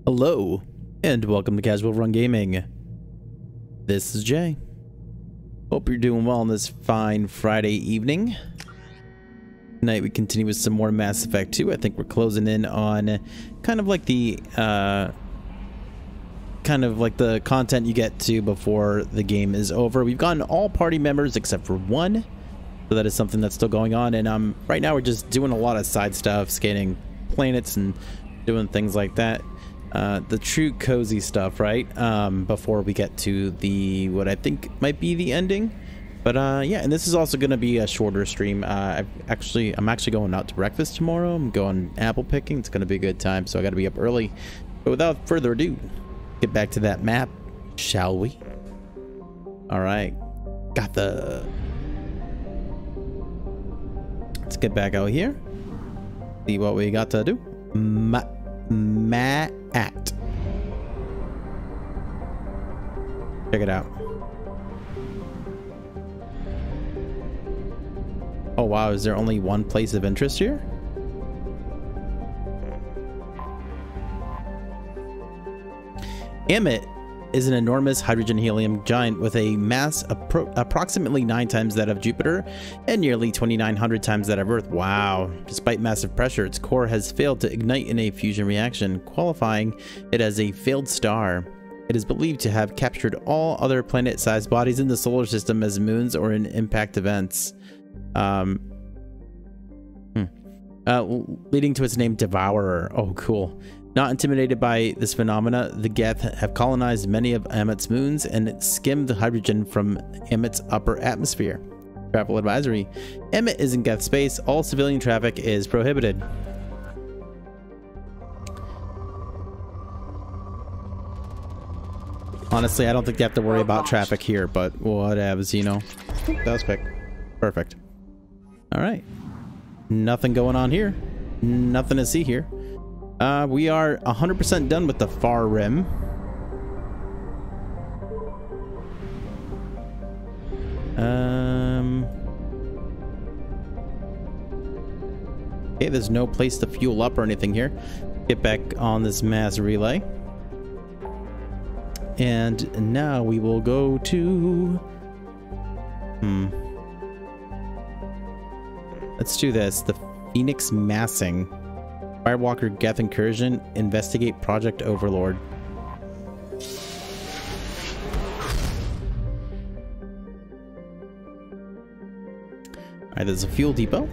Hello, and welcome to Casual Run Gaming. This is Jay. Hope you're doing well on this fine Friday evening. Tonight we continue with some more Mass Effect 2. I think we're closing in on kind of like the content you get to before the game is over. We've gotten all party members except for one, so that is something that's still going on. And right now we're just doing a lot of side stuff, scanning planets and doing things like that. The true cozy stuff, right? Before we get to the what I think might be the ending. But yeah, and this is also going to be a shorter stream. I'm actually going out to breakfast tomorrow. I'm going apple picking. It's going to be a good time, so I got to be up early. But without further ado, get back to that map, shall we? All right, let's get back out here. See what we got to do. Act. Check it out. Oh wow, is there only one place of interest here? Amit is an enormous hydrogen helium giant with a mass approximately 9 times that of Jupiter and nearly 2,900 times that of Earth. Wow. Despite massive pressure, its core has failed to ignite in a fusion reaction, qualifying it as a failed star. It is believed to have captured all other planet-sized bodies in the solar system as moons or in impact events. Leading to its name Devourer. Oh, cool. Not intimidated by this phenomena, the Geth have colonized many of Amit's moons and skimmed the hydrogen from Amit's upper atmosphere. Travel advisory. Amit is in Geth space. All civilian traffic is prohibited. Honestly, I don't think you have to worry about traffic here, but whatevs, you know. That was quick. Perfect. All right. Nothing going on here. Nothing to see here. We are 100% done with the far rim. Okay, there's no place to fuel up or anything here. Get back on this mass relay. And now we will go to... Let's do this. The Phoenix Massing. Firewalker Geth Incursion. Investigate Project Overlord. Alright, there's a fuel depot.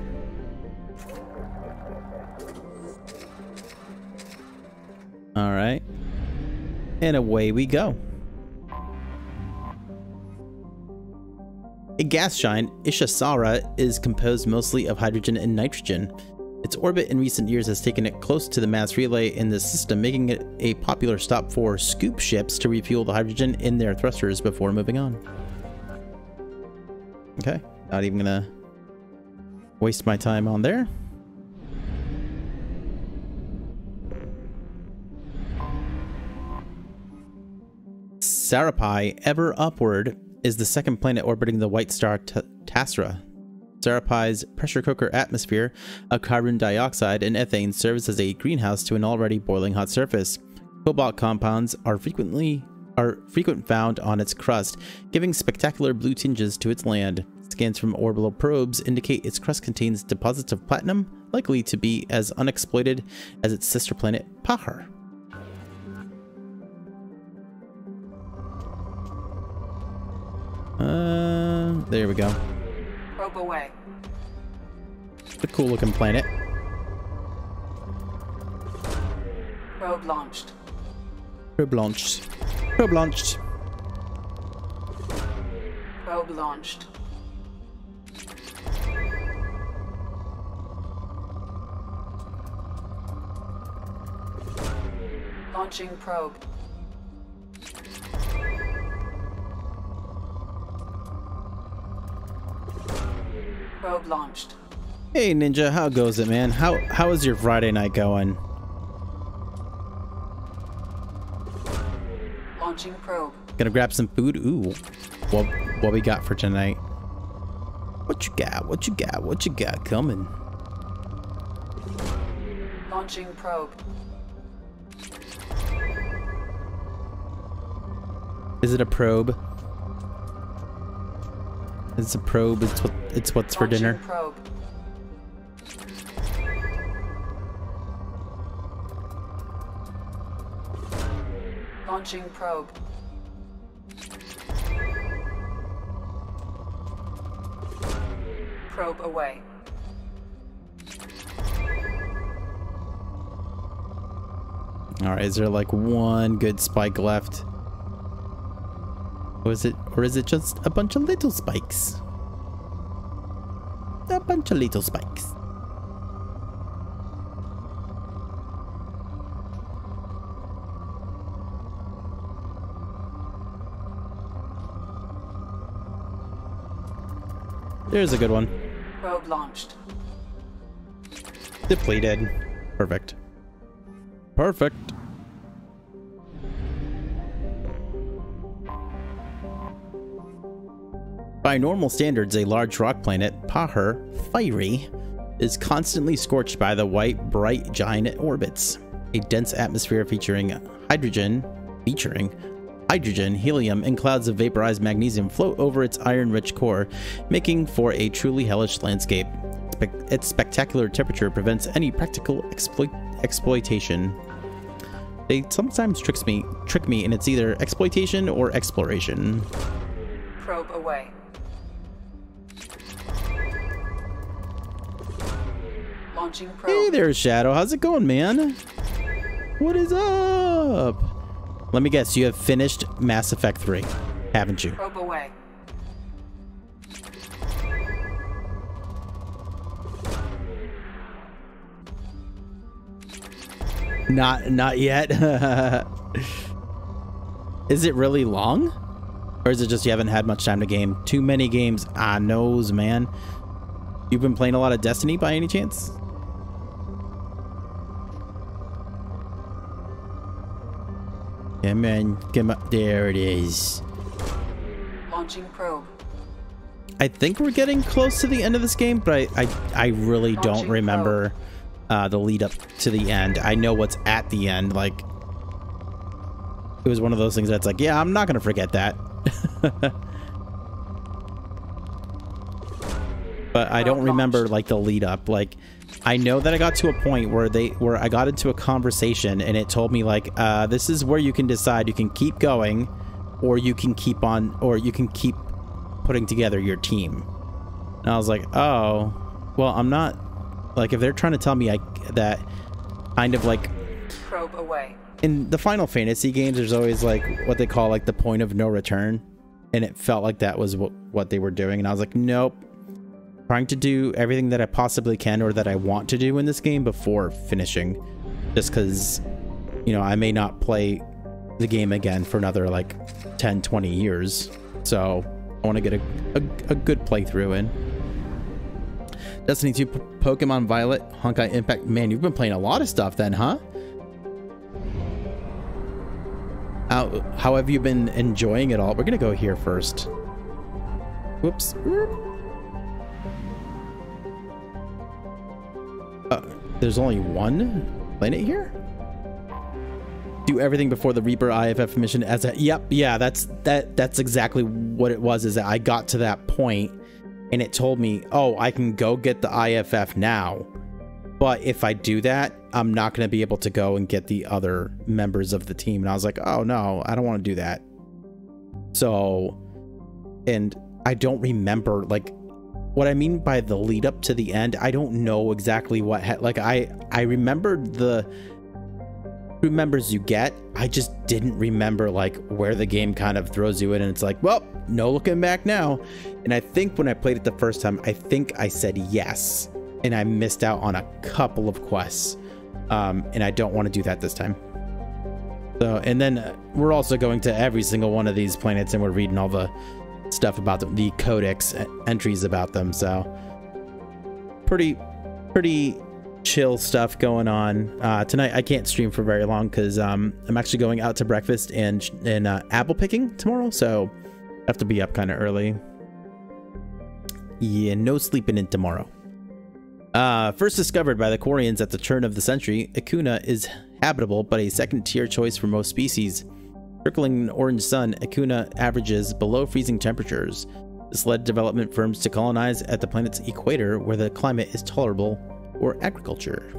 Alright. And away we go. A gas giant, Ishasara, is composed mostly of hydrogen and nitrogen. Its orbit in recent years has taken it close to the mass relay in the system, making it a popular stop for scoop ships to refuel the hydrogen in their thrusters before moving on. Okay, not even gonna waste my time on there. Sarapai, ever upward, is the second planet orbiting the white star Tasra. Sarapai's pressure cooker atmosphere of carbon dioxide and ethane serves as a greenhouse to an already boiling hot surface. Cobalt compounds are frequent found on its crust, giving spectacular blue tinges to its land. Scans from orbital probes indicate its crust contains deposits of platinum, likely to be as unexploited as its sister planet Pahar. There we go. Probe away. A cool looking planet. Probe launched. Probe launched. Probe launched. Probe launched. Launching probe. Probe launched. Hey Ninja, how goes it, man? How is your Friday night going? Launching probe. Gonna grab some food? Ooh. What we got for tonight? What you got? What you got? What you got coming? Launching probe. Is it a probe? It's a probe. It's what's for dinner. Probe. Launching probe. Probe away. All right, is there like one good spike left? Or is it just a bunch of little spikes? A bunch of little spikes. There's a good one. Probe launched. Depleted. Perfect. Perfect. By normal standards, a large rock planet, Pahar, fiery, is constantly scorched by the white, bright giant it orbits. A dense atmosphere featuring hydrogen, helium, and clouds of vaporized magnesium float over its iron-rich core, making for a truly hellish landscape. Its spectacular temperature prevents any practical exploitation. They sometimes trick me, and it's either exploitation or exploration. Probe away. Launching probe. Hey there, Shadow. How's it going, man? What is up? Let me guess, you have finished Mass Effect 3, haven't you? Probe away. Not yet. Is it really long? Or is it just you haven't had much time to game? Too many games. I knows, man. You've been playing a lot of Destiny by any chance? Come on, come up. There it is. Launching probe. I think we're getting close to the end of this game, but I really don't remember the lead up to the end. I know what's at the end. Like, it was one of those things that's like, yeah, I'm not gonna forget that. But I don't remember like the lead up. Like, I know that I got to a point where I got into a conversation and it told me like, this is where you can decide. You can keep going, or you can keep putting together your team. And I was like, oh, well, I'm not, like, if they're trying to tell me that kind of like probe away. In the Final Fantasy games, there's always like what they call like the point of no return, and it felt like that was what they were doing, and I was like, nope, trying to do everything that I possibly can or that I want to do in this game before finishing, just because, you know, I may not play the game again for another like 10-20 years, so I want to get a good playthrough in. Destiny 2, Pokemon Violet, Honkai Impact. Man, you've been playing a lot of stuff then, huh? How have you been enjoying it all? We're gonna go here first. Whoops. There's only one planet here? Do everything before the Reaper IFF mission as a... Yep, yeah, that's exactly what it was, is that I got to that point and it told me, oh, I can go get the IFF now. But if I do that, I'm not going to be able to go and get the other members of the team. And I was like, oh no, I don't want to do that. So, and I don't remember, like, what I mean by the lead up to the end. I don't know exactly what, like, I remembered the members you get. I just didn't remember, like, where the game kind of throws you in. And it's like, well, no looking back now. And I think when I played it the first time, I think I said yes. And I missed out on a couple of quests. And I don't want to do that this time. So, and then we're also going to every single one of these planets and we're reading all the stuff about them, the codex entries about them. So pretty chill stuff going on. Tonight I can't stream for very long because I'm actually going out to breakfast and apple picking tomorrow. So I have to be up kind of early. Yeah, no sleeping in tomorrow. First discovered by the Quarians at the turn of the century, Ikuna is habitable but a second-tier choice for most species. Circling an orange sun, Acuna averages below freezing temperatures. This led development firms to colonize at the planet's equator, where the climate is tolerable for agriculture.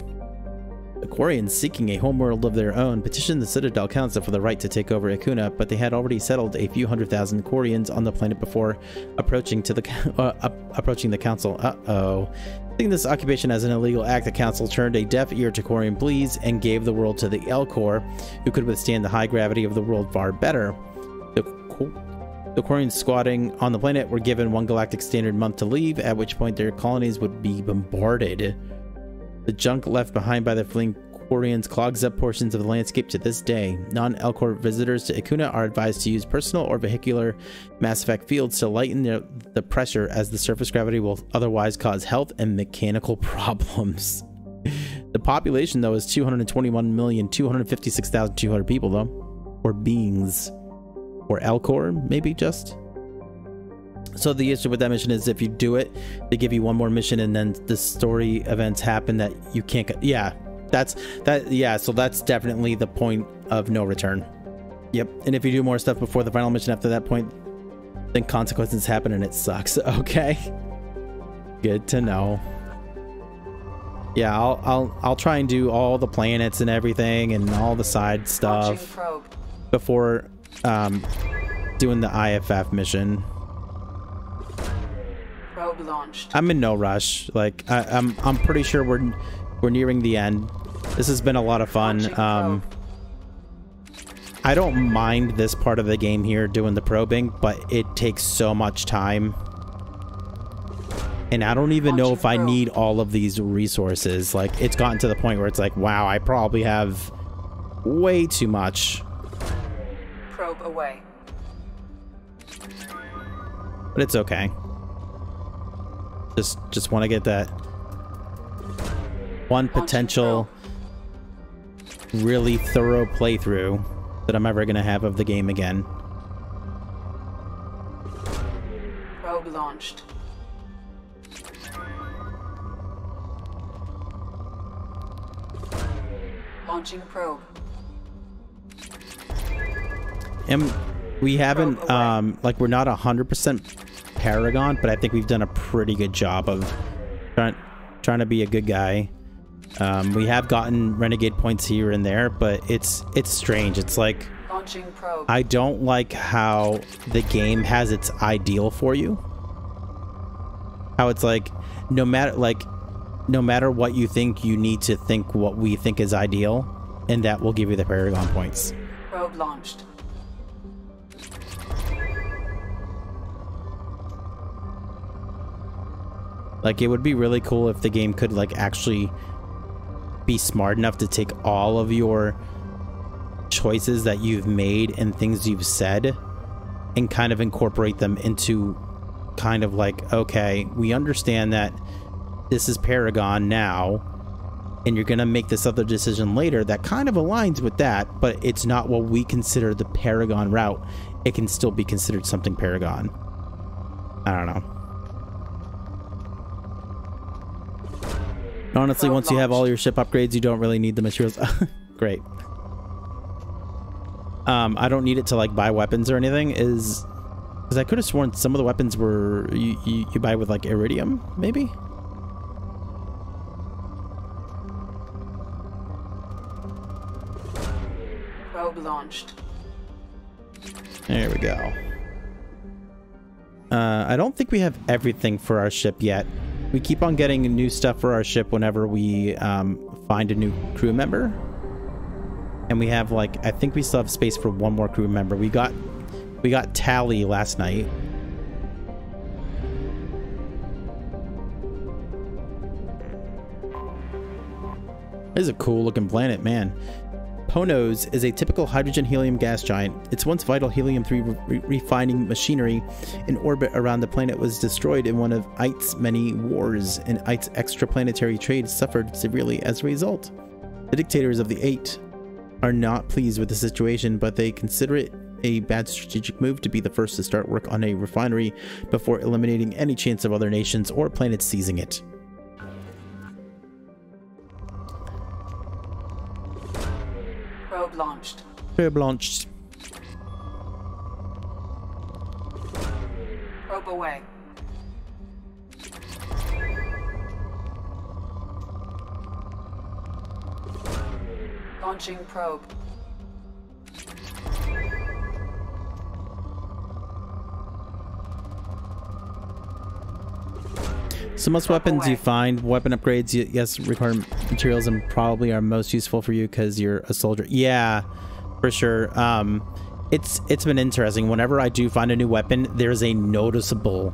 The Quarians, seeking a homeworld of their own, petitioned the Citadel Council for the right to take over Acuna, but they had already settled a few 100,000 Quarians on the planet before approaching the council. Seeing this occupation as an illegal act, the council turned a deaf ear to Quarian pleas and gave the world to the Elcor, who could withstand the high gravity of the world far better. The Quarians squatting on the planet were given one galactic standard month to leave, at which point their colonies would be bombarded. The junk left behind by the fleeing Quarians clogs up portions of the landscape to this day. Non-Elcor visitors to Acuna are advised to use personal or vehicular mass effect fields to lighten the pressure, as the surface gravity will otherwise cause health and mechanical problems. The population, though, is 221,256,200 people, though. Or beings. Or Elcor, maybe just. So the issue with that mission is if you do it, they give you one more mission and then the story events happen that you can't get. Yeah, so that's definitely the point of no return. Yep. And if you do more stuff before the final mission after that point, then consequences happen and it sucks. Okay. Good to know. Yeah, I'll try and do all the planets and everything and all the side stuff before doing the IFF mission. Launched. I'm in no rush. Like I'm pretty sure we're nearing the end. This has been a lot of fun. I don't mind this part of the game here doing the probing, but it takes so much time. And I don't even know if I need all of these resources. Like, it's gotten to the point where it's like, wow, I probably have way too much. Probe away. But it's okay. Just want to get that one potential really thorough playthrough that I'm ever going to have of the game again. Probe launched. Launching probe. And we haven't, like, we're not 100% Paragon, but I think we've done a pretty good job of trying to be a good guy. We have gotten renegade points here and there, but it's strange. It's like, launching probe. I don't like how the game has its ideal for you. How it's like, no matter what you think, you need to think what we think is ideal, and that will give you the Paragon points. Probe launched. Like, it would be really cool if the game could, like, actually be smart enough to take all of your choices that you've made and things you've said and kind of incorporate them into kind of like, okay, we understand that this is Paragon now, and you're gonna make this other decision later that kind of aligns with that, but it's not what we consider the Paragon route. It can still be considered something Paragon. I don't know. Honestly, once you have all your ship upgrades, you don't really need the materials. Great. I don't need it to, like, buy weapons or anything, because I could have sworn some of the weapons were you buy with, like, iridium, maybe? Probe launched. There we go. I don't think we have everything for our ship yet. We keep on getting new stuff for our ship whenever we find a new crew member. And we have, like, I think we still have space for one more crew member. We got Tally last night. This is a cool looking planet, man. Ponos is a typical hydrogen-helium gas giant. Its once vital helium-3 refining machinery in orbit around the planet was destroyed in one of ITE's many wars, and ITE's extraplanetary trade suffered severely as a result. The dictators of the 8 are not pleased with the situation, but they consider it a bad strategic move to be the first to start work on a refinery before eliminating any chance of other nations or planets seizing it. Probe launched. Probe launched. Probe away. Launching probe. So most weapons you find, weapon upgrades, yes, require materials and probably are most useful for you because you're a soldier. Yeah, for sure. It's been interesting. Whenever I do find a new weapon, there's a noticeable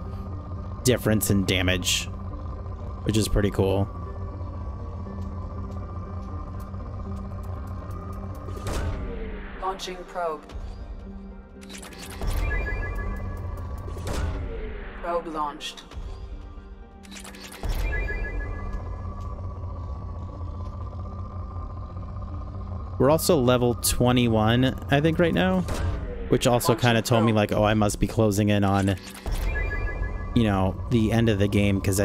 difference in damage, which is pretty cool. Launching probe. Probe launched. We're also level 21, I think, right now, which also kind of told me like, oh, I must be closing in on, you know, the end of the game, because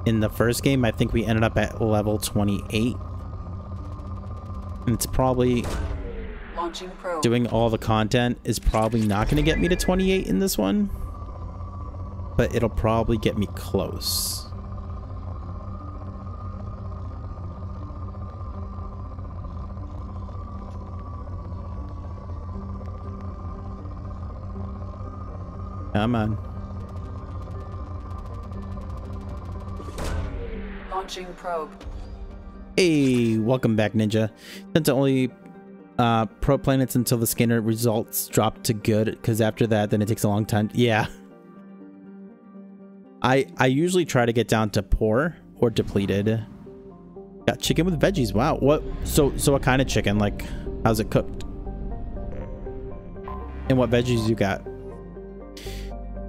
in the first game, I think we ended up at level 28. And it's probably doing all the content is probably not going to get me to 28 in this one, but it'll probably get me close. Come on. Launching probe. Hey, welcome back, Ninja. Sent to only probe planets until the scanner results drop to good, because after that, then it takes a long time. Yeah. I usually try to get down to poor or depleted. Got chicken with veggies. Wow. What? So what kind of chicken? Like, how's it cooked? And what veggies you got?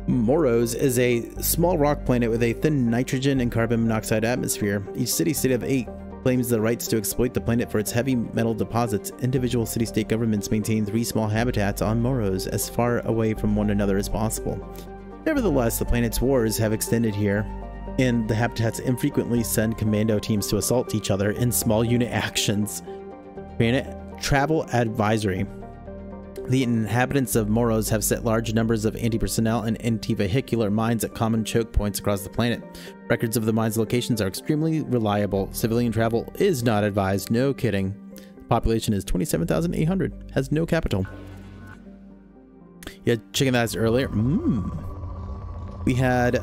Moros is a small rock planet with a thin nitrogen and carbon monoxide atmosphere. Each city-state of 8 claims the rights to exploit the planet for its heavy metal deposits. Individual city-state governments maintain 3 small habitats on Moros as far away from one another as possible. Nevertheless, the planet's wars have extended here, and the habitats infrequently send commando teams to assault each other in small unit actions. Planet Travel Advisory. The inhabitants of Moros have set large numbers of anti-personnel and anti-vehicular mines at common choke points across the planet. Records of the mines' locations are extremely reliable. Civilian travel is not advised. No kidding. Population is 27,800. Has no capital. You had chicken that earlier. We had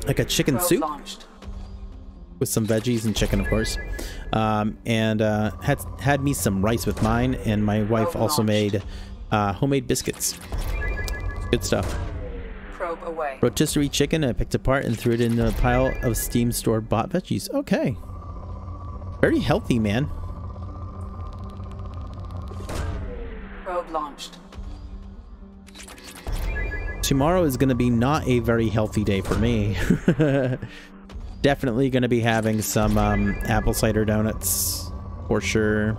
like a chicken soup with some veggies and chicken, of course. And had me some rice with mine, and my wife also made homemade biscuits. Good stuff. Probe away. Rotisserie chicken I picked apart and threw it in a pile of steam store-bought veggies. Okay. Very healthy, man. Probe launched. Tomorrow is going to be not a very healthy day for me. Definitely going to be having some apple cider donuts for sure.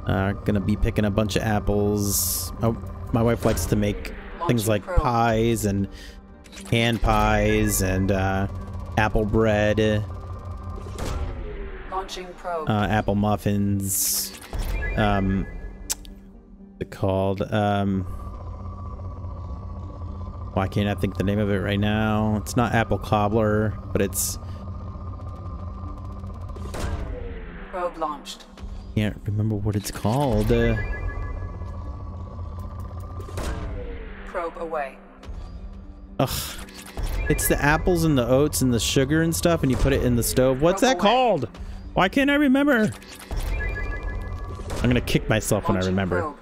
Gonna be picking a bunch of apples. Oh, my wife likes to make things like pies and hand pies and apple bread, apple muffins. What's it called? Why can't I think the name of it right now? It's not apple cobbler, but it's... Probe launched. Can't remember what it's called. Probe away. Ugh. It's the apples and the oats and the sugar and stuff, and you put it in the stove. What's that called? Why can't I remember? I'm gonna kick myself when I remember.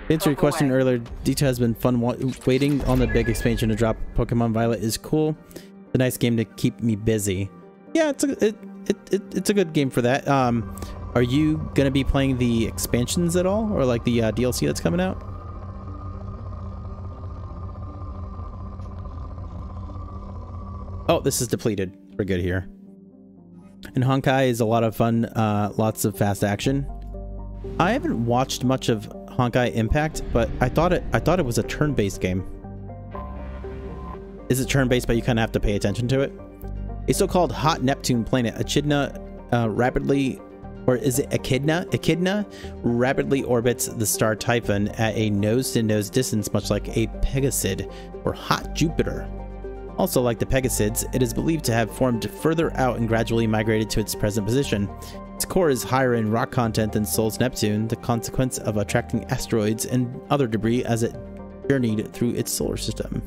To answer your question earlier, D2 has been fun. Waiting on the big expansion to drop Pokemon Violet is cool. It's a nice game to keep me busy. Yeah, it's a good game for that. Are you gonna be playing the expansions at all, or like the DLC that's coming out? Oh, this is depleted. We're good here. And Honkai is a lot of fun. Lots of fast action. I haven't watched much of Honkai Impact, but I thought it was a turn-based game. Is it turn-based, but you kind of have to pay attention to it? A so-called hot Neptune planet, Echidna rapidly, or is it Echidna? Echidna rapidly orbits the star Typhon at a nose-to-nose distance, much like a Pegasid or hot Jupiter. Also, like the Pegasids, it is believed to have formed further out and gradually migrated to its present position. Its core is higher in rock content than Sol's Neptune, the consequence of attracting asteroids and other debris as it journeyed through its solar system.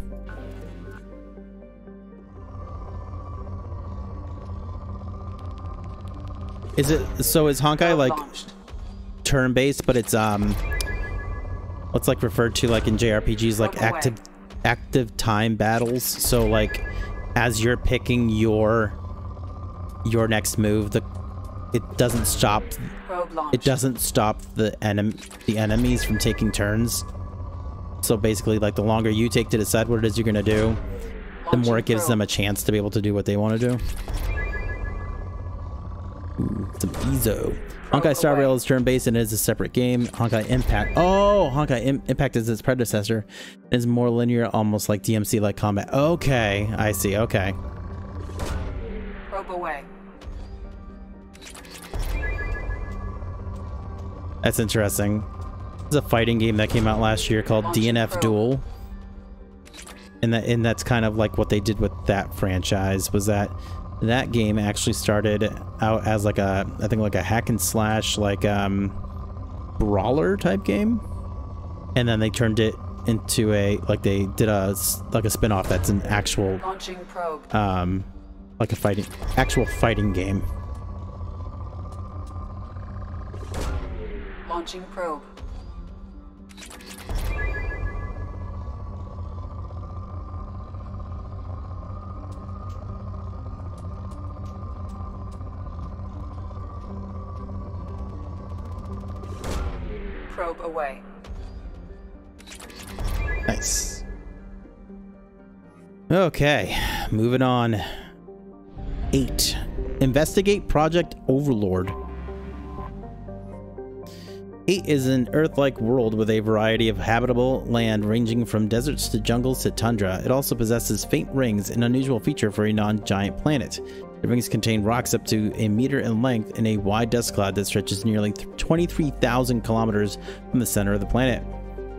Is Honkai like turn-based, but it's what's like referred to like in JRPGs like active time battles? So like as you're picking your next move, it doesn't stop the enemies from taking turns. So basically, like the longer you take to decide what it is you're gonna do, the more it gives them a chance to be able to do what they want to do. Some Ezo. Honkai Star Rail is turn-based and is a separate game. Honkai Impact. Oh, Honkai Impact is its predecessor. It is more linear, almost like DMC-like combat. Okay, I see. Okay. Probe away. That's interesting. There's a fighting game that came out last year called DNF Duel. And that's kind of like what they did with that franchise, was that game actually started out as like I think like a hack and slash, like brawler type game, and then they turned it into they did a spin-off that's an actual Launching probe. like a actual fighting game. Launching probe. Probe away. Nice. Okay, moving on. 8. Investigate Project Overlord. 8 is an Earth-like world with a variety of habitable land ranging from deserts to jungles to tundra. It also possesses faint rings, an unusual feature for a non-giant planet. The rings contain rocks up to a meter in length in a wide dust cloud that stretches nearly 23,000 kilometers from the center of the planet.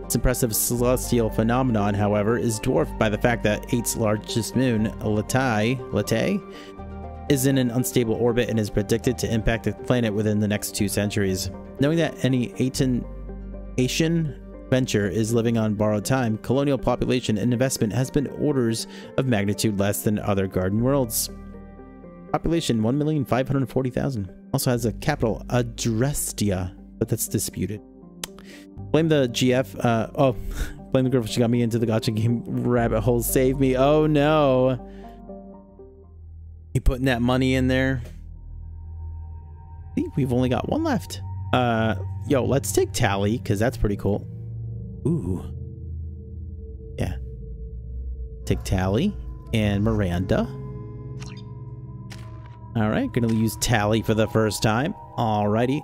This impressive celestial phenomenon, however, is dwarfed by the fact that 8's largest moon, Latae, is in an unstable orbit and is predicted to impact the planet within the next 2 centuries. Knowing that any Asian venture is living on borrowed time, colonial population and investment has been orders of magnitude less than other garden worlds. Population 1,540,000. Also has a capital, Adrestia, but that's disputed. Blame the GF. Blame the girl she got me into the gacha game rabbit hole. Save me. Oh no. You putting that money in there? See, we've only got 1 left. Yo, let's take Tally, because that's pretty cool. Ooh. Yeah. Take Tally and Miranda. Alright, gonna use Tally for the first time. Alrighty.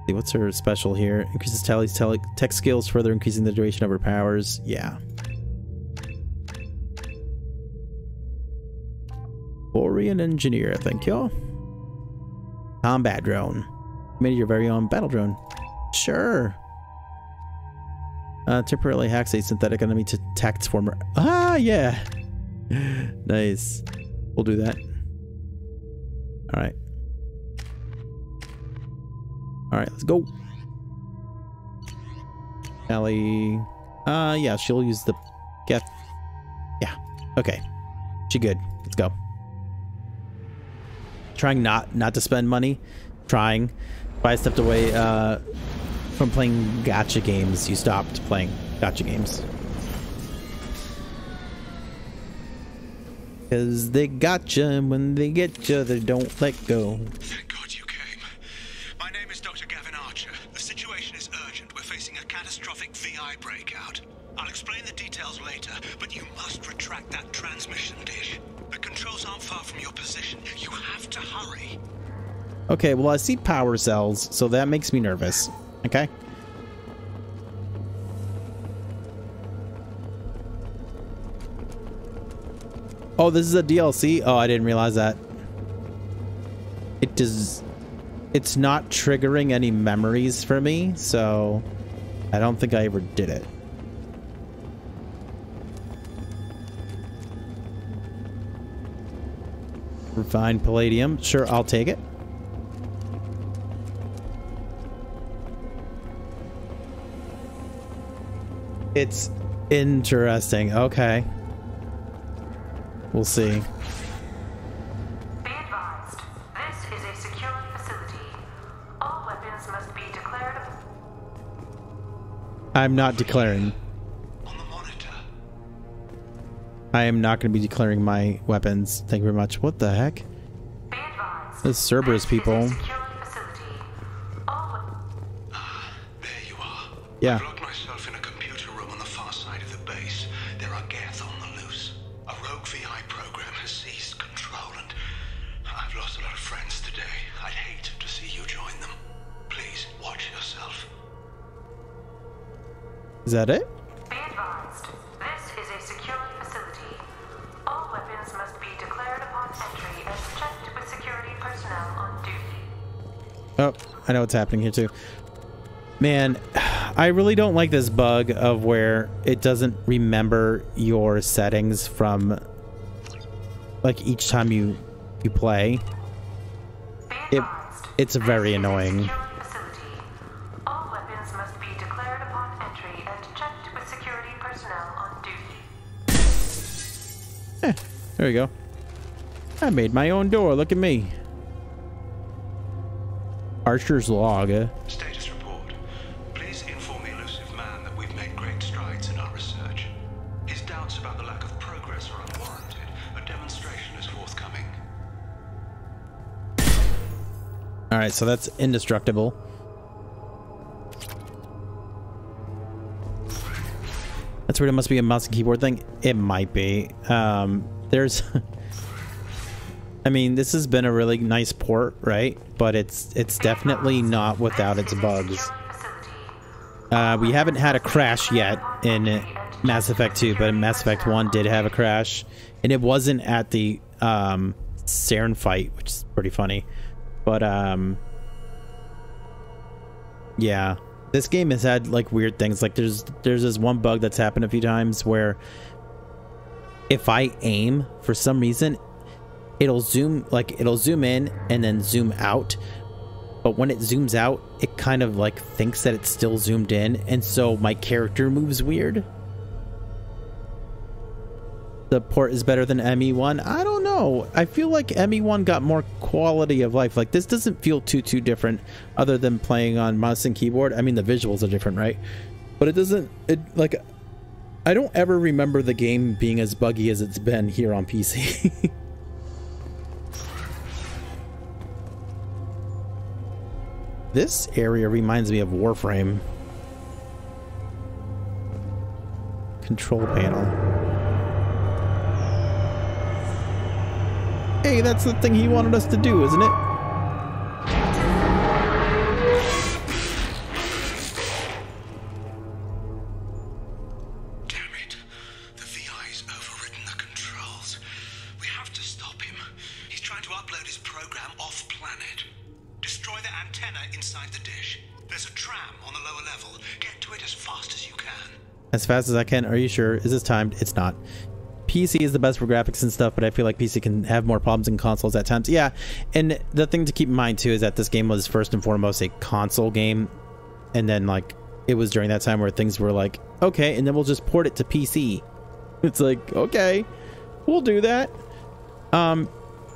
See, what's her special here? Increases Tally's tech skills, further increasing the duration of her powers. Yeah. Borean engineer, thank you. Combat drone. You made your very own battle drone. Sure. Temporarily hacks a synthetic enemy to attack its former. Ah, yeah. Nice. We'll do that. All right. All right, let's go. Ellie. Yeah, she'll use the get. Yeah. Okay. She good. Let's go. Trying not to spend money. Trying. If I stepped away from playing gacha games, you stopped playing gacha games. Because they gotcha, and when they get you, they don't let go. Thank God you came. My name is Dr. Gavin Archer. The situation is urgent. We're facing a catastrophic VI breakout. I'll explain the details later, but you must retract that transmission dish. The controls aren't far from your position. You have to hurry. Okay, well, I see power cells, so that makes me nervous. Okay? Oh, this is a DLC? Oh, I didn't realize that. it does. It's not triggering any memories for me, so I don't think I ever did it. Refined palladium. Sure, I'll take it. It's interesting. Okay. We'll see. Be advised, this is a secure facility. All weapons must be declared. I'm not declaring. On the monitor. I am not going to be declaring my weapons. Thank you very much. What the heck? Be advised, This Cerberus people. This is a secure facility. There you are. Yeah. I've locked myself in a computer room on the far side of the base. There are Geth on the loose. A rogue VI program has seized control, and I've lost a lot of friends today. I'd hate to see you join them. Please watch yourself. Is that it? Be advised, this is a secure facility. All weapons must be declared upon entry and checked with security personnel on duty. Oh, I know what's happening here too. Man, I really don't like this bug of where it doesn't remember your settings from like each time you play. Be advised, It's very annoying. secure facility. All weapons must be declared upon entry and checked with security personnel on duty. There we go. I made my own door. Look at me. Archer's log. Status report. Please inform the elusive man that we've made great strides in our research. His doubts about the lack of progress are unwarranted. A demonstration is forthcoming. Alright, so that's indestructible. That's weird. It must be a mouse and keyboard thing. It might be. There's... I mean, this has been a really nice port, right? But it's definitely not without its bugs. We haven't had a crash yet in Mass Effect 2, but in Mass Effect 1 did have a crash. And it wasn't at the Saren fight, which is pretty funny. But, yeah. This game has had, like, weird things. Like, there's this one bug that's happened a few times where if I aim, for some reason, it'll zoom in and then zoom out. But when it zooms out, it kind of, like, thinks that it's still zoomed in. And so my character moves weird. The port is better than ME1. I don't know. I feel like ME1 got more quality of life. Like, this doesn't feel too different other than playing on mouse and keyboard. I mean, the visuals are different, right? But it doesn't... like, I don't ever remember the game being as buggy as it's been here on PC. This area reminds me of Warframe. Control panel. Hey, that's the thing he wanted us to do, isn't it? Damn it. The VI's overridden the controls. We have to stop him. He's trying to upload his program off-planet. Destroy the antenna inside the dish. There's a tram on the lower level. Get to it as fast as you can. As fast as I can. Are you sure? Is this timed? It's not. PC is the best for graphics and stuff, but I feel like PC can have more problems than consoles at times. Yeah, and the thing to keep in mind too is that this game was first and foremost a console game, and then like it was during that time where things were like, okay, and then we'll just port it to PC. It's like, okay, we'll do that. All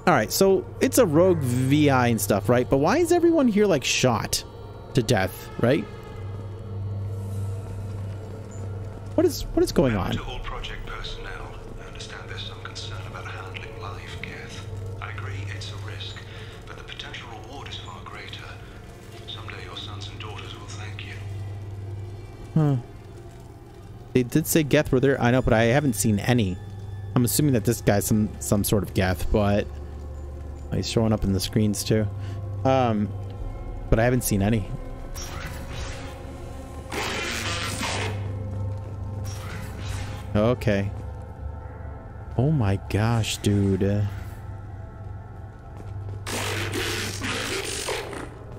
right, so it's a rogue VI and stuff, right? But why is everyone here like shot to death, right? What is going on? To all project personnel, I understand there's some concern about handling live Geth. I agree it's a risk, but the potential reward is far greater. Someday your sons and daughters will thank you. Huh. They did say Geth were there. I know, but I haven't seen any. I'm assuming that this guy's some sort of Geth, but he's showing up in the screens too. But I haven't seen any. Okay. Oh my gosh, dude.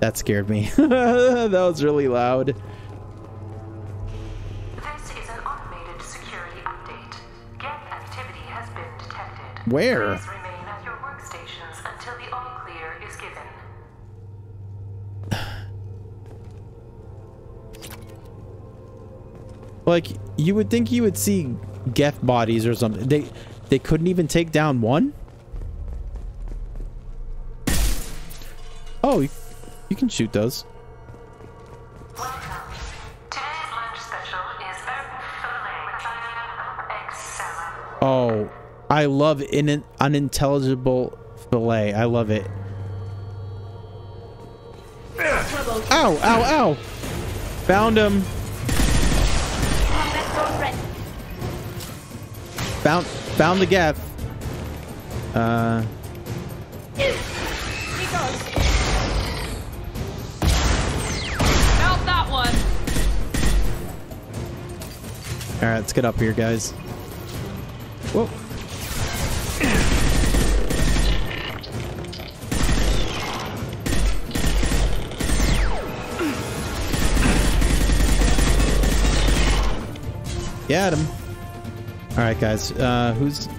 That scared me. That was really loud. This is an automated security update. Geth activity has been detected. Where? Please remain at your workstations until the all clear is given. Like, you would think you would see Geth bodies or something. They couldn't even take down one? Oh, you can shoot those. Welcome. Today's lunch special is urban filet with egg salad. Oh, I love unintelligible fillet. I love it. Ow, ow, ow. Found him. Found the Geth. Found that one. All right, let's get up here, guys. Whoa. Get him. All right, guys. Who's...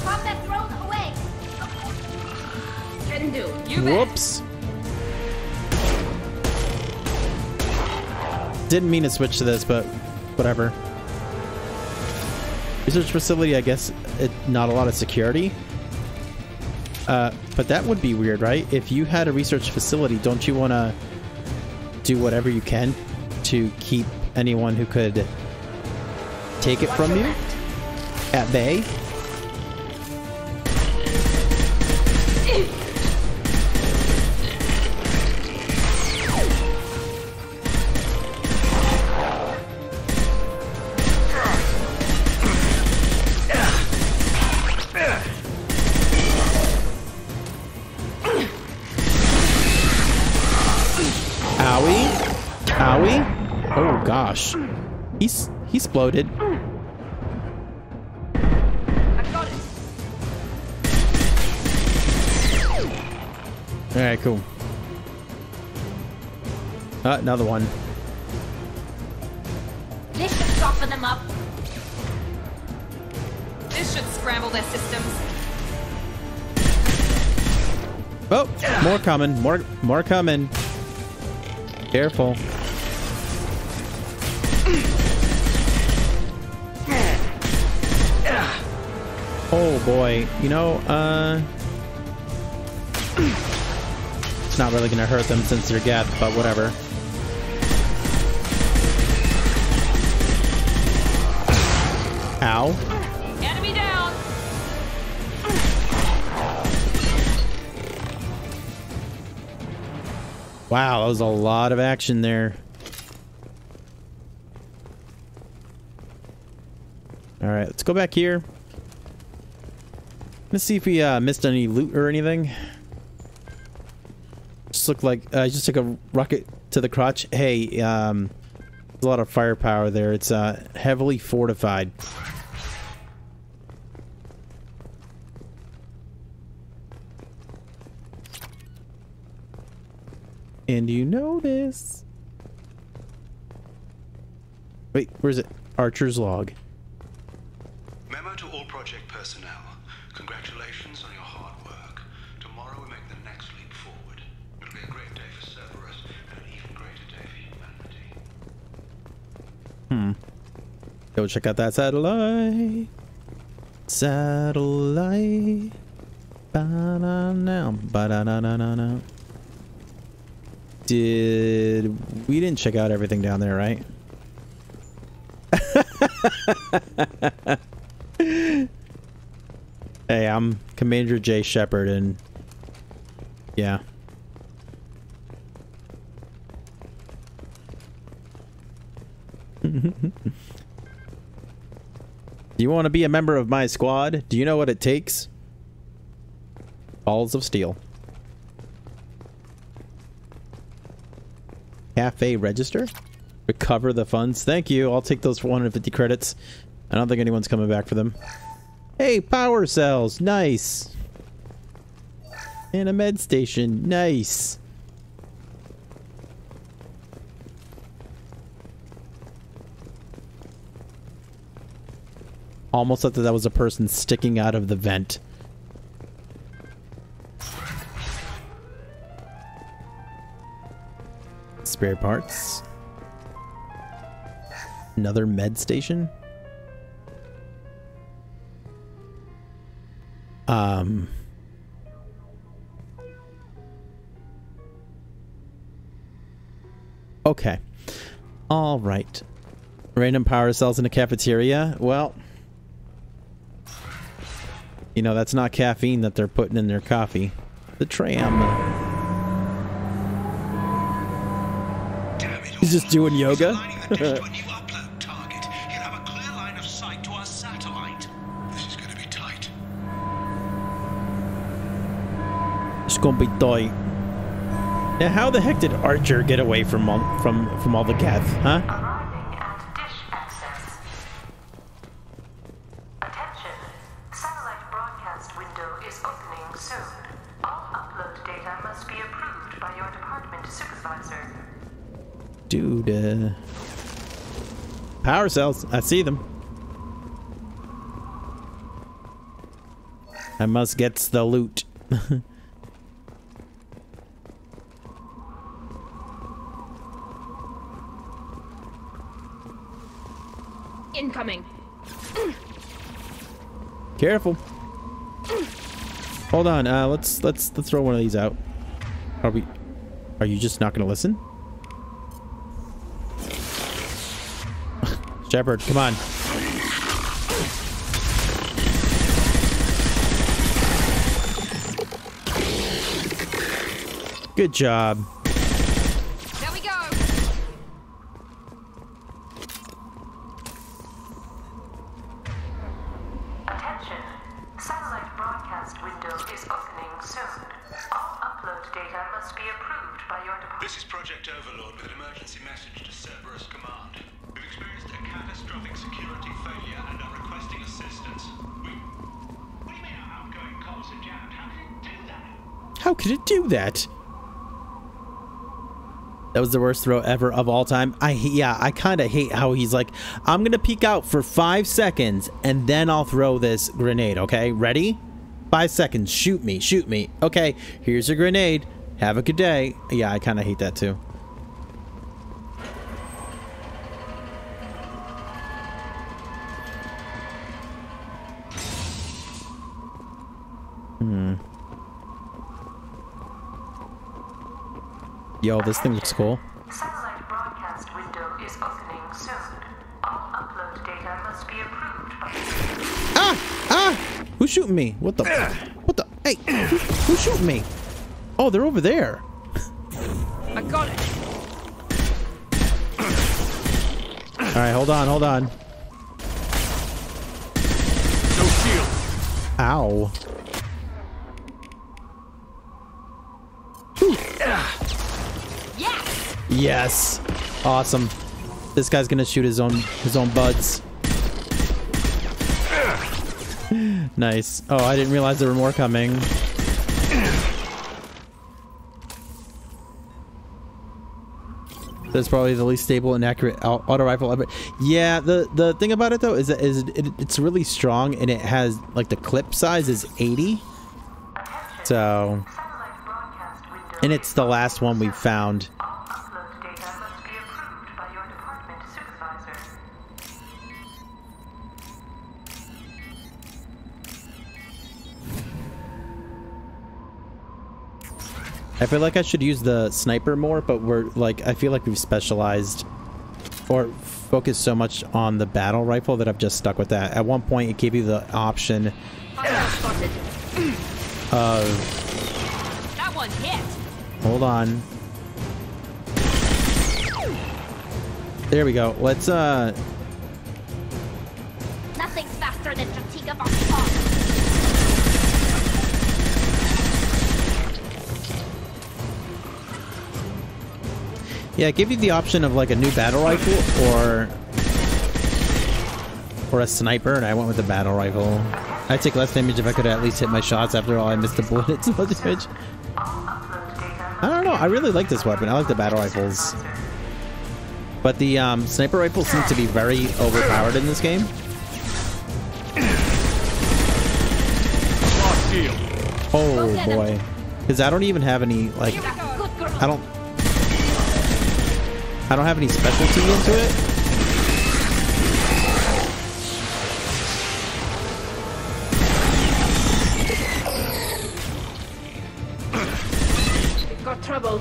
Combat drone away. Can do. You bet. Whoops. Didn't mean to switch to this, but whatever. Research facility, I guess not a lot of security. But that would be weird, right? If you had a research facility, don't you want to do whatever you can to keep anyone who could take it from you at bay? Oh gosh, he's exploded. I got it. All right, cool. Another one. This should soften them up. This should scramble their systems. Oh, more coming. More coming. Careful. Oh boy, you know, it's not really gonna hurt them since they're Geth, but whatever. Ow. Enemy down. Wow, that was a lot of action there. All right, let's go back here. Let's see if we missed any loot or anything. Just looked like I just took a rocket to the crotch. Hey, there's a lot of firepower there. It's heavily fortified. And you know this. Wait, where's it? Archer's log. Memo to all project personnel. Congratulations on your hard work. Tomorrow we make the next leap forward. It'll be a great day for Cerberus and an even greater day for humanity. Go check out that satellite. Satellite. Ba-da-na, ba-da-na-na-na-na. We didn't check out everything down there, right? Hey, I'm Commander J. Shepard, and yeah. Do you want to be a member of my squad? Do you know what it takes? Balls of steel. Cafe register? Recover the funds. Thank you. I'll take those 450 credits. I don't think anyone's coming back for them. Hey, power cells. Nice. And a med station. Nice. Almost thought that was a person sticking out of the vent. Spare parts. Another med station. Okay. All right. Random power cells in a cafeteria. Well, you know, that's not caffeine that they're putting in their coffee. The tram. He's just doing yoga. It's gonna be tight. Now, how the heck did Archer get away from all the geth, huh? Arriving at dish access. Attention. Satellite broadcast window is opening soon. All upload data must be approved by your department supervisor. Dude, power cells. I see them. I must get the loot. Incoming. Careful. Hold on. Let's throw one of these out. Are you just not gonna listen? Shepard, come on. Good job. There we go. Attention. Satellite broadcast window is opening soon. All upload data must be approved by your department. This is Project Overlord with an emergency message to Cerberus Command. We've experienced a catastrophic security failure and are requesting assistance. What do you mean our outgoing comms are jammed? How could it do that? How could it do that? That was the worst throw ever of all time. I kind of hate how he's like, I'm gonna peek out for 5 seconds and then I'll throw this grenade. Okay, ready? 5 seconds. Shoot me. Shoot me. Okay, here's a grenade. Have a good day. Yeah, I kind of hate that too. Yo, this thing looks cool. Satellite broadcast window is opening soon. All upload data must be approved by... Ah! Who's shooting me? What the? What the? Hey, who's shooting me? Oh, they're over there. I got it. All right, hold on, hold on. No shield. Ow. Yes. Yes. Awesome. This guy's gonna shoot his own buds. Nice. Oh, I didn't realize there were more coming. That's probably the least stable and accurate auto rifle ever. Yeah, the thing about it though is that it's really strong and it has like the clip size is 80. So, and it's the last one we found. All upload data must be approved by your department supervisor. I feel like I should use the sniper more, but I feel like we've specialized or focused so much on the battle rifle that I've just stuck with that. At one point, it gave you the option Spotted. of... That one hit. Hold on. There we go. Let's, Nothing's faster than fatigue of our spot. Yeah, it gave you the option of like a new battle rifle or a sniper, and I went with the battle rifle. I'd take less damage if I could at least hit my shots. After all, I missed a bullet. It's so much damage. I don't know. I really like this weapon. I like the battle rifles. But the sniper rifle seems to be very overpowered in this game. Oh boy. Because I don't even have any, like, I don't have any specialty into it. We've got trouble.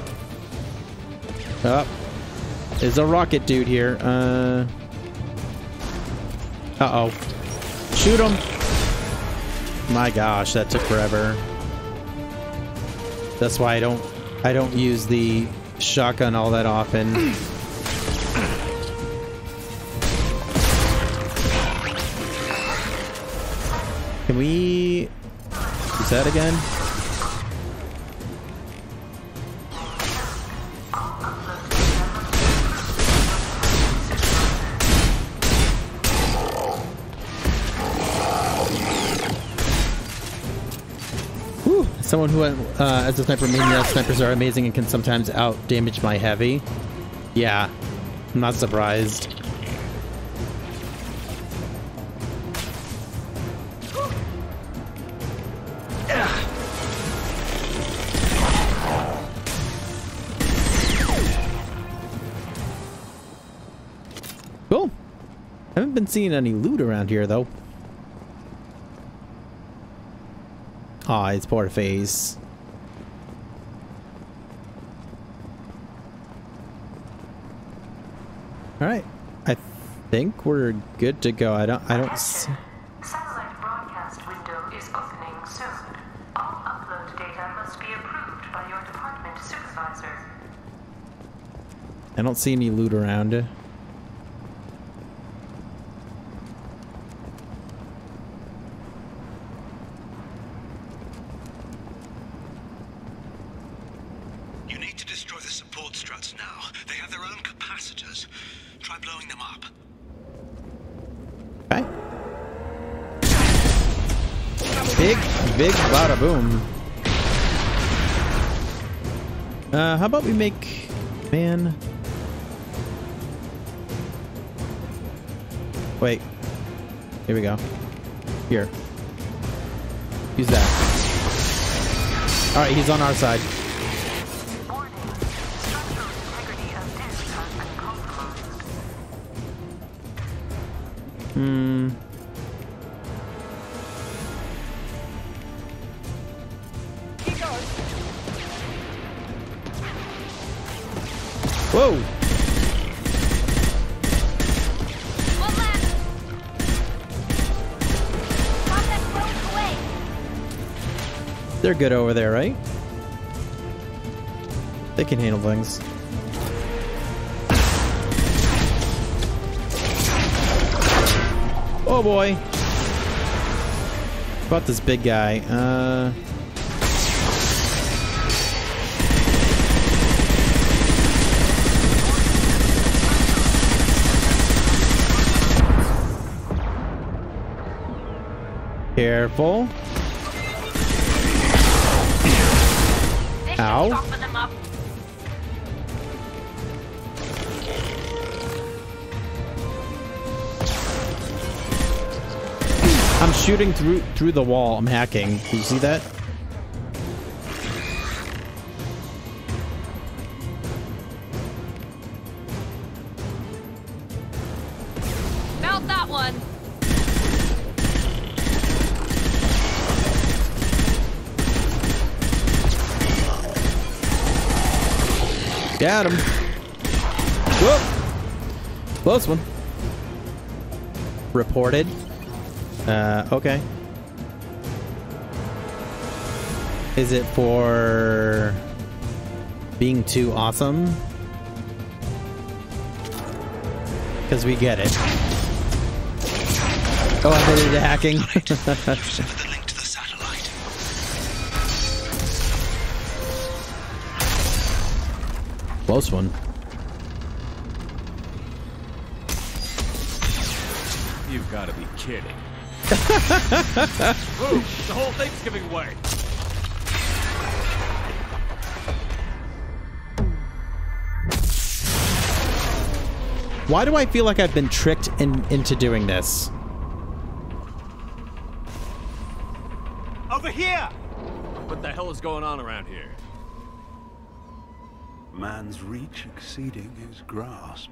Oh. There's a rocket dude here. Uh-oh. Shoot him. My gosh, that took forever. That's why I don't use the shotgun all that often. Can we use that again? Someone who, as a sniper maniac, snipers are amazing and can sometimes out-damage my heavy. Yeah, I'm not surprised. Cool. Haven't been seeing any loot around here, though. Aw, it's poor face. All right, I think we're good to go. I don't. Satellite broadcast window is opening soon. All upload data must be approved by your department supervisor. I don't see any loot around. Big bada boom. How about we make, man? Wait. Here we go. Here. Use that. All right, he's on our side. Warning. Structural integrity of disk has been compromised. Whoa! One left. Contact broke away. They're good over there, right? They can handle things. Oh boy! What about this big guy? Careful. Ow. Soften them up. I'm shooting through the wall. I'm hacking. Can you see that? Mount that one. Got him. Whoop. Close one. Reported. Okay. Is it for being too awesome? Because we get it. Oh, I heard the hacking. The link to the satellite. Close one. You've got to be kidding. Move! The whole thing's giving way. Why do I feel like I've been tricked into doing this? Over here! What the hell is going on around here? Man's reach exceeding his grasp.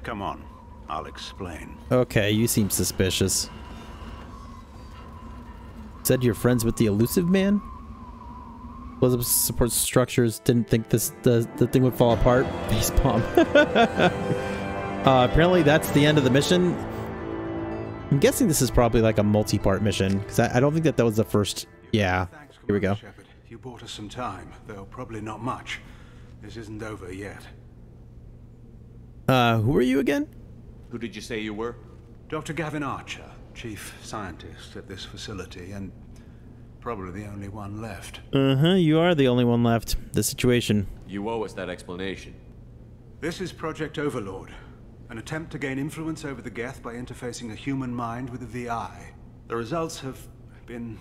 Come on, I'll explain. Okay, you seem suspicious. Said you're friends with the elusive man? Explosive support structures didn't think the thing would fall apart. Facepalm. Apparently that's the end of the mission. I'm guessing this is probably like a multi-part mission, because I don't think that was the first. Yeah, Thanks, here we go. Shepard. You bought us some time, though probably not much. This isn't over yet. Who are you again? Who did you say you were? Dr. Gavin Archer, chief scientist at this facility, and probably the only one left. You are the only one left. The situation. You owe us that explanation. This is Project Overlord, an attempt to gain influence over the Geth by interfacing a human mind with a VI. The results have been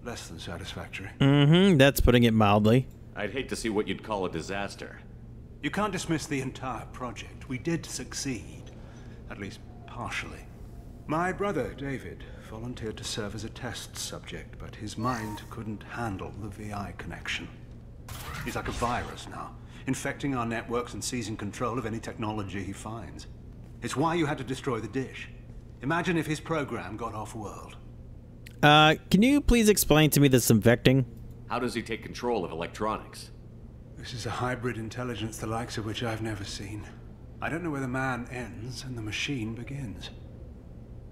less than satisfactory. That's putting it mildly. I'd hate to see what you'd call a disaster. You can't dismiss the entire project. We did succeed, at least partially. My brother, David, volunteered to serve as a test subject, but his mind couldn't handle the VI connection. He's like a virus now, infecting our networks and seizing control of any technology he finds. It's why you had to destroy the dish. Imagine if his program got off-world. Can you please explain to me this infecting? How does he take control of electronics? This is a hybrid intelligence the likes of which I've never seen. I don't know where the man ends and the machine begins.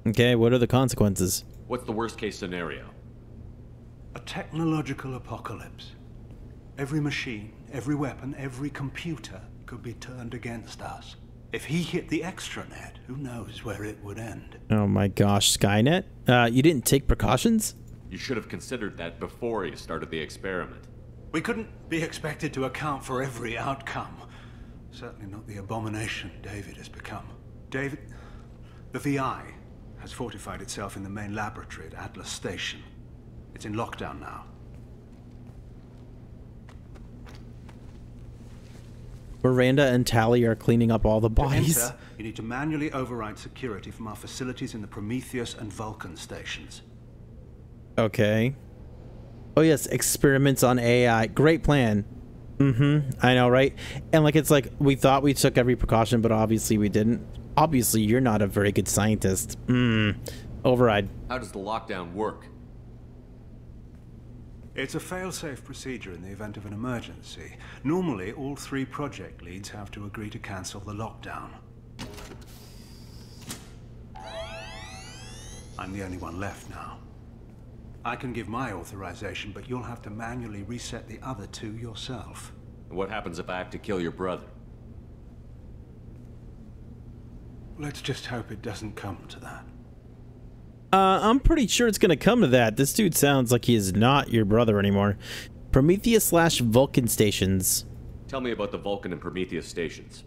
Okay, what are the consequences? What's the worst case scenario? A technological apocalypse. Every machine, every weapon, every computer could be turned against us. If he hit the extranet, who knows where it would end? Oh my gosh, Skynet? You didn't take precautions? You should have considered that before you started the experiment. We couldn't be expected to account for every outcome. Certainly not the abomination David has become. David, the VI has fortified itself in the main laboratory at Atlas Station. It's in lockdown now. Miranda and Tally are cleaning up all the bodies. To enter, you need to manually override security from our facilities in the Prometheus and Vulcan stations. Okay. Oh yes, experiments on AI. Great plan. I know, right? And like, it's like, we thought we took every precaution, but obviously we didn't. Obviously, you're not a very good scientist. Override. How does the lockdown work? It's a fail-safe procedure in the event of an emergency. Normally, all 3 project leads have to agree to cancel the lockdown. I'm the only one left now. I can give my authorization, but you'll have to manually reset the other 2 yourself. What happens if I have to kill your brother? Let's just hope it doesn't come to that. I'm pretty sure it's gonna come to that. This dude sounds like he is not your brother anymore. Prometheus/Vulcan stations. Tell me about the Vulcan and Prometheus stations.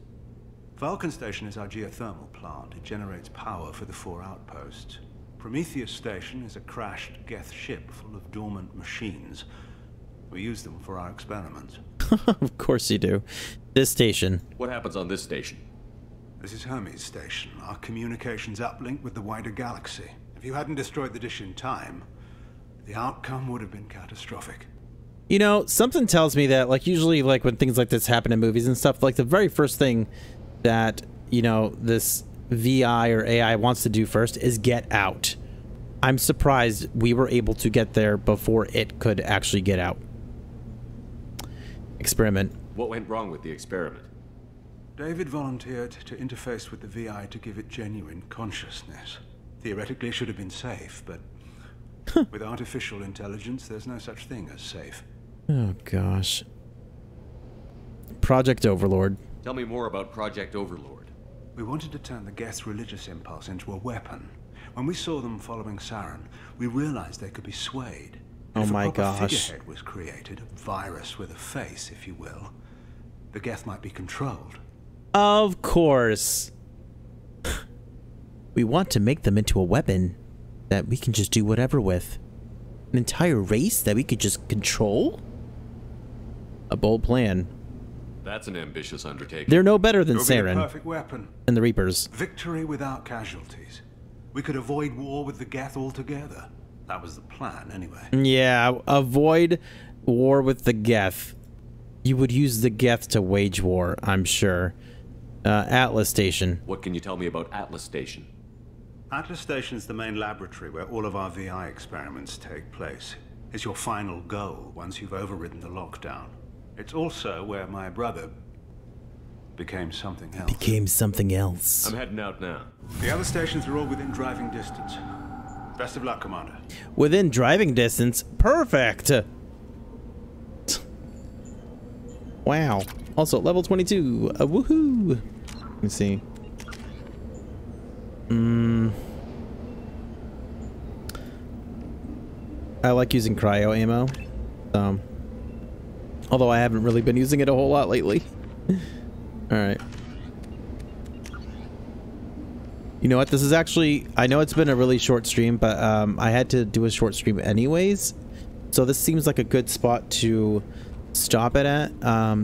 Vulcan Station is our geothermal plant. It generates power for the 4 outposts. Prometheus Station is a crashed Geth ship full of dormant machines. We use them for our experiments. Of course you do. This station. What happens on this station? This is Hermes Station, our communications uplink with the wider galaxy. If you hadn't destroyed the dish in time, the outcome would have been catastrophic. You know, something tells me that, like, usually, like, when things like this happen in movies and stuff, like, the very first thing that, you know, this VI or AI wants to do first is get out. I'm surprised we were able to get there before it could actually get out. Experiment. What went wrong with the experiment? David volunteered to interface with the VI to give it genuine consciousness. Theoretically, it should have been safe, but with artificial intelligence, there's no such thing as safe. Oh, gosh. Project Overlord. Tell me more about Project Overlord. We wanted to turn the Geth's religious impulse into a weapon. When we saw them following Saren, we realized they could be swayed. Oh my If a proper gosh. figurehead was created, a virus with a face, if you will, the Geth might be controlled. Of course. We want to make them into a weapon that we can just do whatever with. An entire race that we could just control? A bold plan. That's an ambitious undertaking. They're no better than It would be a Saren perfect weapon. and the Reapers. Victory without casualties. We could avoid war with the Geth altogether. That was the plan, anyway. Yeah, avoid war with the Geth. You would use the Geth to wage war, I'm sure. Atlas Station. What can you tell me about Atlas Station? Atlas Station is the main laboratory where all of our VI experiments take place. It's your final goal once you've overridden the lockdown. It's also where my brother became something else. Became something else. I'm heading out now. The other stations are all within driving distance. Best of luck, Commander. Within driving distance? Perfect! Wow. Also, level 22. Woohoo! Let me see. I like using cryo ammo. Although I haven't really been using it a whole lot lately. Alright. You know what? This is actually... I know it's been a really short stream, but I had to do a short stream anyways. So this seems like a good spot to stop it at.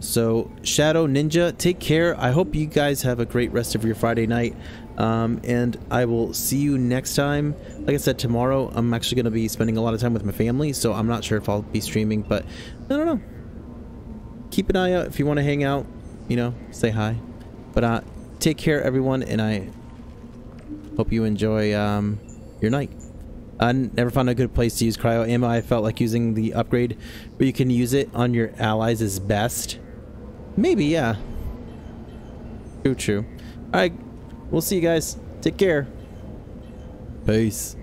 So Shadow Ninja, take care. I hope you guys have a great rest of your Friday night. And I will see you next time. Like I said, tomorrow I'm actually going to be spending a lot of time with my family, so I'm not sure if I'll be streaming, but I don't know. Keep an eye out if you want to hang out, you know, say hi. But take care, everyone, and I hope you enjoy your night. I never found a good place to use cryo ammo. I felt like using the upgrade where you can use it on your allies is best. Maybe, yeah. True. Alright, we'll see you guys. Take care. Peace.